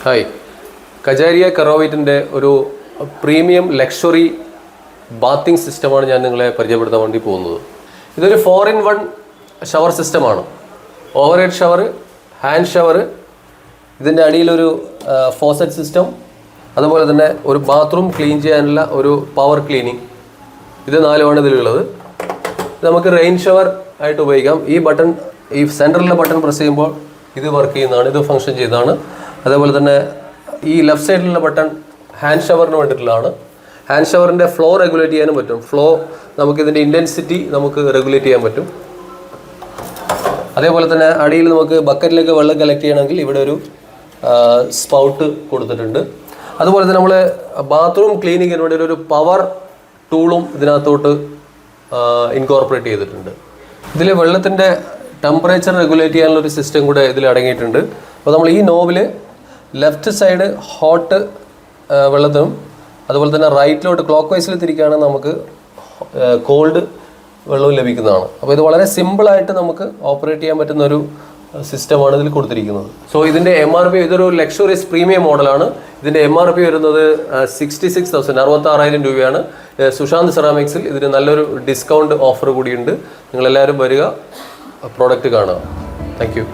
Hi, Kajaria കറോവൈറ്റിൻ്റെ ഒരു premium luxury bathing സിസ്റ്റമാണ് ഞാൻ നിങ്ങളെ പരിചയപ്പെടുത്താൻ വേണ്ടി പോകുന്നത്. ഇതൊരു 4-in-1 ഷവർ സിസ്റ്റമാണ്. ഓവർഹെഡ് ഷവർ, ഹാൻഡ് ഷവർ, ഇതിൻ്റെ അടിയിലൊരു ഫോസറ്റ് സിസ്റ്റം, അതുപോലെ തന്നെ ഒരു ബാത്റൂം ക്ലീൻ ചെയ്യാനുള്ള ഒരു പവർ ക്ലീനിങ്. ഇത് 4ആണ് ഇതിലുള്ളത്. ഇത് നമുക്ക് റെയിൻ ഷവർ ആയിട്ട് ഉപയോഗിക്കാം. ഈ സെൻറ്ററിലെ ബട്ടൺ പ്രസ് ചെയ്യുമ്പോൾ ഇത് വർക്ക് ചെയ്യുന്നതാണ്, ഇത് ഫങ്ഷൻ ചെയ്തതാണ്. അതേപോലെ തന്നെ ഈ ലെഫ്റ്റ് സൈഡിലുള്ള ബട്ടൺ ഹാൻഡ് ഷവറിന് വേണ്ടിയിട്ടുള്ളതാണ്. ഹാൻഡ് ഷവറിൻ്റെ ഫ്ലോ റെഗുലേറ്റ് ചെയ്യാനും പറ്റും. നമുക്കിതിൻ്റെ ഇൻറ്റൻസിറ്റി നമുക്ക് റെഗുലേറ്റ് ചെയ്യാൻ പറ്റും. അതേപോലെ തന്നെ അടിയിൽ നമുക്ക് ബക്കറ്റിലേക്ക് വെള്ളം കളക്ട് ചെയ്യണമെങ്കിൽ ഇവിടെ ഒരു സ്പൗട്ട് കൊടുത്തിട്ടുണ്ട്. അതുപോലെ തന്നെ നമ്മൾ ബാത്റൂം ക്ലീനിങ്ങിന് വേണ്ടി ഒരു പവർ ടൂളും ഇതിനകത്തോട്ട് ഇൻകോർപ്പറേറ്റ് ചെയ്തിട്ടുണ്ട്. ഇതിൽ വെള്ളത്തിൻ്റെ ടെമ്പറേച്ചർ റെഗുലേറ്റ് ചെയ്യാനുള്ളൊരു സിസ്റ്റം കൂടെ ഇതിൽ അടങ്ങിയിട്ടുണ്ട്. അപ്പോൾ നമ്മൾ ഈ നോബിൽ ലെഫ്റ്റ് സൈഡ് ഹോട്ട് വെള്ളത്തിനും അതുപോലെ തന്നെ റൈറ്റിലോട്ട് ക്ലോക്ക് വൈസിൽ തിരിക്കുകയാണെങ്കിൽ നമുക്ക് കോൾഡ് വെള്ളവും ലഭിക്കുന്നതാണ്. അപ്പോൾ ഇത് വളരെ സിമ്പിളായിട്ട് നമുക്ക് ഓപ്പറേറ്റ് ചെയ്യാൻ പറ്റുന്ന ഒരു സിസ്റ്റമാണ് ഇതിൽ കൊടുത്തിരിക്കുന്നത്. സോ ഇതിൻ്റെ MRP, ഇതൊരു ലക്ഷറീസ് പ്രീമിയം മോഡലാണ്. ഇതിൻ്റെ MRP വരുന്നത് 66,000, 66,000 രൂപയാണ്. സുശാന്ത് സെറാമിക്സിൽ ഇതിന് നല്ലൊരു ഡിസ്കൗണ്ട് ഓഫർ കൂടിയുണ്ട്. നിങ്ങളെല്ലാവരും വരിക, പ്രോഡക്റ്റ് കാണുക. Thank you.